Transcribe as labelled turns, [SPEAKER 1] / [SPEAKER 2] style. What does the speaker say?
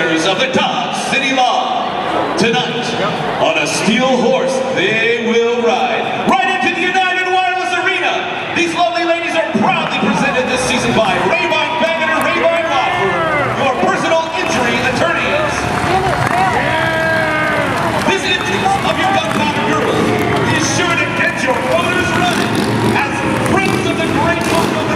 [SPEAKER 1] owners of the Dodge City Lawn. Tonight, on a steel horse, they will ride right into the United Wireless Arena. These lovely ladies are proudly presented this season by Rayvon Baggett and Rayvon Law Firm, your personal injury attorneys. This instance of your gunpowder girls is sure to get your motors running as friends of the great Marco